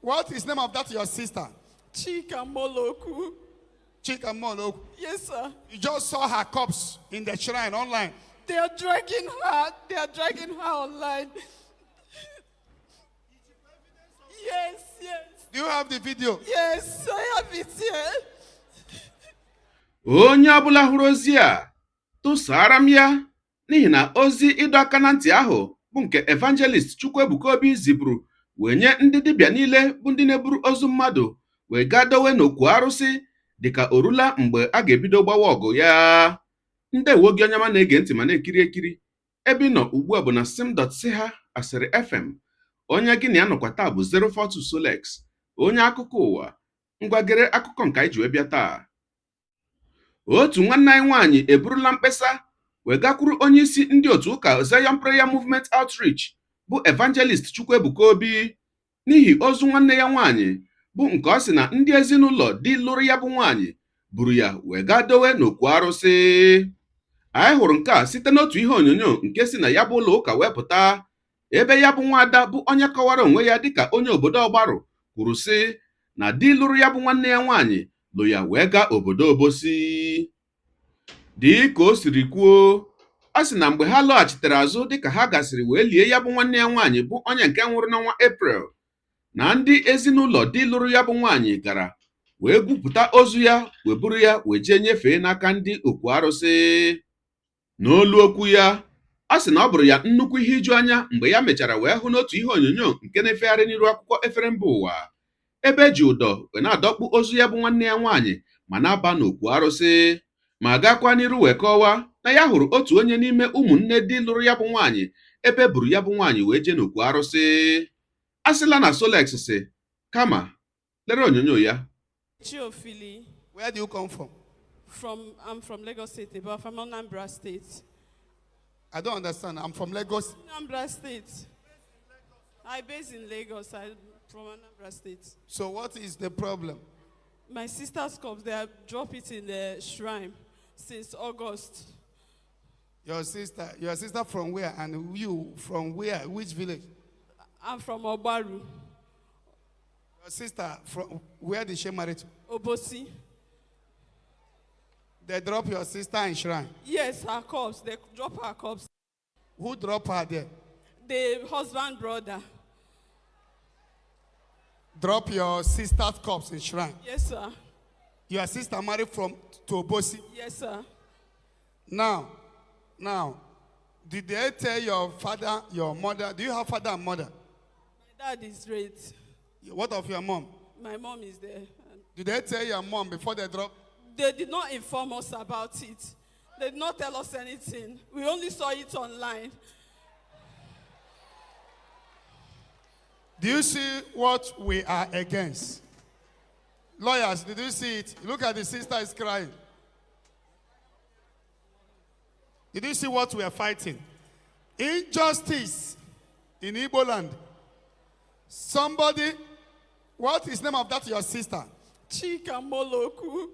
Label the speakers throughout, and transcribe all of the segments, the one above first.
Speaker 1: What is the name of that your sister?
Speaker 2: Chika Moloku.
Speaker 1: Chika Moloku.
Speaker 2: Yes, sir.
Speaker 1: You just saw her corpse in the shrine online.
Speaker 2: They are dragging her. They are dragging her online. Yes, yes.
Speaker 1: Do you have the video?
Speaker 2: Yes, I have it here.
Speaker 3: Onye ọbụla hụrụ ozi a tụsara m ya n'ihi na ozi ịdọ aka na ntị ahụ bụ nke evangelist Chukwuebuka Obi ziburu wee nye ndị dibịa niile bụ ndị na-eburu ozu mmadụ wee gaa dowe n'okwu arụsị dịka orula mgbe a ga-ebido gbawa ọgụ ya. Ndewo gị onye ma na-ege ntị ma na-ekiri ekiri, ebe ị nọ ugbu a bụ na sim.ha asịrị FM. Onye gị na ya nọkwa taa bụ 042 Solex, onye akụkọ ụwa. Ngwagere akụkọ nke anyị ji wee bịa taa. Otu nwanne anyị nwaanyị eburula mkpesa wee gakwuru onye isi ndị otu ụka Zion Prayer Movement Outreach bụ evangelist Chukwuebuka Obi n'ihi ozu nwanne ya nwaanyị bụ nke ọ sị na ndị ezinụlọ di lụrụ ya bụ nwaanyị buru ya wee gaa dowe n'okwu arụsị. Anyị hụrụ nke a site n'otu ihe onyonyo nke si na ya bụ ụlọ ụka wepụta, ebe ya bụ nwaada bụ onye kọwara onwe ya dịka onye obodo Ọgbarụ kwuru sị na di lụrụ ya bụ nwanne ya nwaanyị lụ ya wee gaa obodo Obosi. Dị ka o siri kwuo, ọ sị na mgbe ha lọghachitere azụ dịka ha gasịrị wee lie ya bụ nwanne ya nwaanyị bụ onye nke nwụrụ n'ọnwa Eprel, na ndị ezinụlọ di lụrụ ya bụ nwaanyị gara wee gwupụta ozu ya wee buru ya wee jee nyefee n'aka ndị okwu arụsị. N'olu okwu ya, ọ sị na ọ bụrụ ya nnukwu ihe iju anya mgbe ya mechara wee hụ n'otu ihe onyonyo nke na-efegharị n'iru akwụkwọ efere mba ụwa, ebe eji ụdọ wee na-adọkpụ ozu ya bụ nwanne ya nwaanyị ma na-aba n'okwu arụsị, ma gakwa n'iru wee kọwaa na ya hụrụ otu onye n'ime ụmụnne di lụrụ ya bụ nwaanyị ebe buru ya bụ nwaanyị wee jee n'okwu arụsị. A sịla na Solex sị kama lere onyonyo ya.
Speaker 2: Chiofili.
Speaker 1: Where do you come from?
Speaker 2: I'm from Lagos State, but from Anambra State.
Speaker 1: I don't understand. I'm from Lagos.
Speaker 2: Anambra State. I based in Lagos. I'm from Anambra State.
Speaker 1: So what is the problem?
Speaker 2: My sister's corpse, they have dropped it in the shrine since August.
Speaker 1: Your sister from where? And you from where? Which village?
Speaker 2: I'm from Obaru.
Speaker 1: Your sister, from where did she marry to?
Speaker 2: Obosi.
Speaker 1: They drop your sister in shrine?
Speaker 2: Yes, her corpse. They drop her corpse.
Speaker 1: Who dropped her there?
Speaker 2: The husband, brother.
Speaker 1: Drop your sister's corpse in shrine?
Speaker 2: Yes, sir.
Speaker 1: Your sister married to Obosi?
Speaker 2: Yes, sir.
Speaker 1: Now, did they tell your father, your mother? Do you have father and mother?
Speaker 2: My dad is great.
Speaker 1: What of your mom?
Speaker 2: My mom is there.
Speaker 1: Did they tell your mom before they drop?
Speaker 2: They did not inform us about it. They did not tell us anything. We only saw it online.
Speaker 1: Do you see what we are against? Lawyers, did you see it? Look at the sister is crying. Did you see what we are fighting? Injustice in Igbo land. Somebody, what is the name of that your sister?
Speaker 2: Chika Moloku.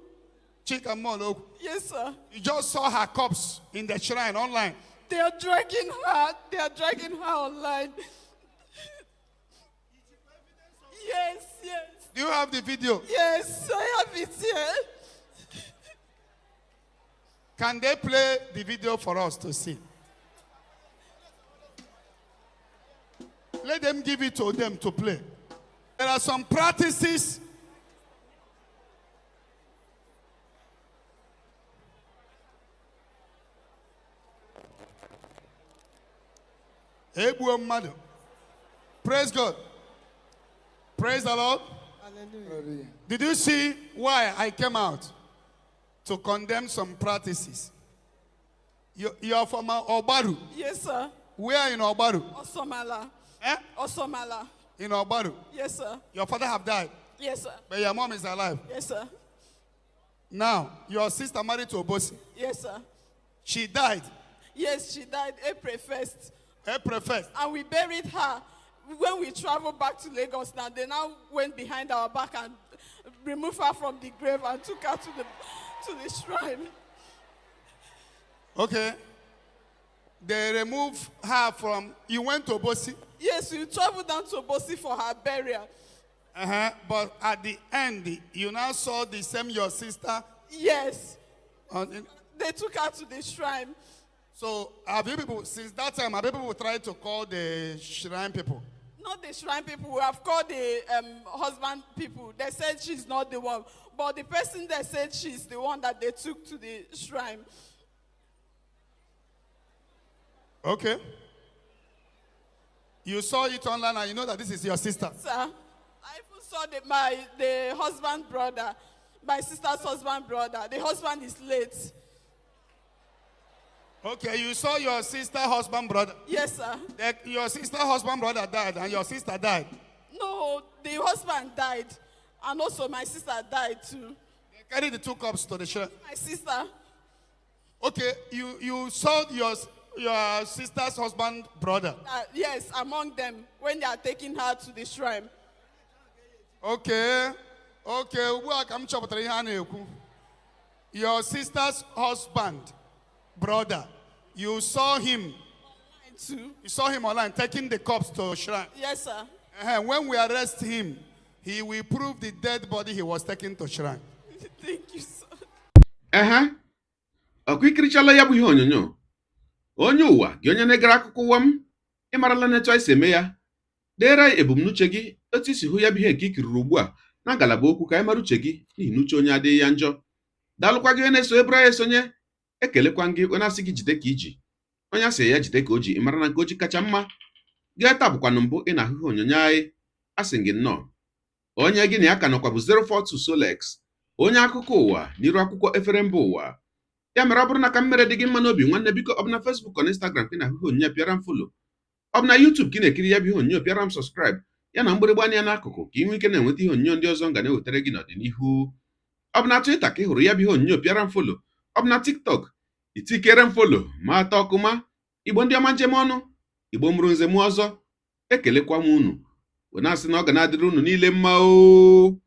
Speaker 1: Chika Moloku.
Speaker 2: Yes, sir.
Speaker 1: You just saw her corpse in the shrine online.
Speaker 2: They are dragging her. They are dragging her online. Yes, yes.
Speaker 1: Do you have the video?
Speaker 2: Yes, I have it here.
Speaker 1: Can they play the video for us to see? Let them give it to them to play. There are some practices. Praise God. Praise the Lord.
Speaker 4: Hallelujah.
Speaker 1: Did you see why I came out? To condemn some practices. You are from Obaru.
Speaker 2: Yes, sir.
Speaker 1: Where in Obaru?
Speaker 2: Osomala.
Speaker 1: Eh?
Speaker 2: Osomala.
Speaker 1: In Obaru.
Speaker 2: Yes, sir.
Speaker 1: Your father have died.
Speaker 2: Yes, sir.
Speaker 1: But your mom is alive.
Speaker 2: Yes, sir.
Speaker 1: Now, your sister married to Obosi.
Speaker 2: Yes, sir.
Speaker 1: She died.
Speaker 2: Yes, she died April 1st.
Speaker 1: April 1st.
Speaker 2: And we buried her. When we traveled back to Lagos now, they now went behind our back and removed her from the grave and took her to the shrine.
Speaker 1: Okay. They removed her from, you went to Obosi?
Speaker 2: Yes, we traveled down to Obosi for her burial.
Speaker 1: But at the end, you now saw the same your sister.
Speaker 2: Yes.
Speaker 1: On,
Speaker 2: They took her to the shrine.
Speaker 1: so have you people, since that time, have you people tried to call the shrine people?
Speaker 2: Not the shrine people. We have called the husband people. They said she's not the one. But the person that said she's the one that they took to the shrine.
Speaker 1: Okay. You saw it online and you know that this is your sister.
Speaker 2: Sir, I even saw the husband brother, my sister's husband brother. The husband is late.
Speaker 1: Okay, you saw your sister husband brother.
Speaker 2: Yes, sir.
Speaker 1: Your sister husband brother died and your sister died.
Speaker 2: No, the husband died. And also my sister died too.
Speaker 1: They carried the 2 cups to the shrine.
Speaker 2: My sister.
Speaker 1: Okay, you saw your sister's husband brother.
Speaker 2: Yes, among them when they are taking her to the shrine.
Speaker 1: Okay. Your sister's husband brother, you saw him.
Speaker 2: Too.
Speaker 1: You saw him online taking the cups to shrine.
Speaker 2: Yes, sir.
Speaker 1: When we arrest him, he will prove the dead body he was taken to shrine.
Speaker 2: Thank you, sir.
Speaker 3: Ọkwa ikirichala ya bụ ihe onyonyo. Onye ụwa gị onye na-egere akụkọ ụwa m, ịmarala na etu anyị si eme ya. Deere anyị ebumnuche gị otu isi hụ ya bụ ihe nke ikiriri ugbu a na ngalaba okwu ka anyị mara uche gị n'ihi na uche onye adịghị ya njọ. Daalụkwa gị na-eso ebere anyị esonye. Ekelekwa gị onye asị gị jide ka iji. Onye asị ya jide ka o ji, ịmara na nke o ji kacha mma. Gị taa bụkwanụ mbụ ị na-ahụ ihe onyonyo anyị. Asị gị nnọọ. Onye gị na ya ka nọkwa bụ 042 Solex, onye akụkọ ụwa n'iru akwụkwọ efere mba ụwa. Ya mere ọ bụrụ na ka m mere dị gị mma n'obi nwanne, biko ọ bụ na Facebook na Instagram ka ị na-ahụ ihe onyonyo pịara m follow. Ọ bụ na YouTube ka ị na-ekiri ya bụ ihe onyonyo pịara m subscribe ya na mgbịrịgba anya n'akụkụ ka ị nwee ike na-enweta ihe onyonyo ndị ọzọ nga na-ewetara gị n'ọdịnihu. Ọ bụ na Twitter ka ị hụrụ ya bụ ihe onyonyo pịara m follow. Ọ bụ na TikTok itikere m follow ma atọ ọkụma. Igbo ndị ọma njem ọnụ, Igbo mụrụ nze mụ ọzọ, ekelekwa m unu. Wee na-asị na ọ ga na-adịrị unu niile mma o.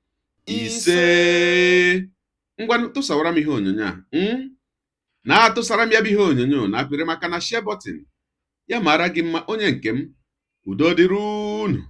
Speaker 3: Ise. Ngwa tụsawara m ihe onyonyo a. Na-atụsara m ya bụ ihe onyonyo na apịrị maka na share button. Ya mara gị mma onye nke m. Udo dịrị unu.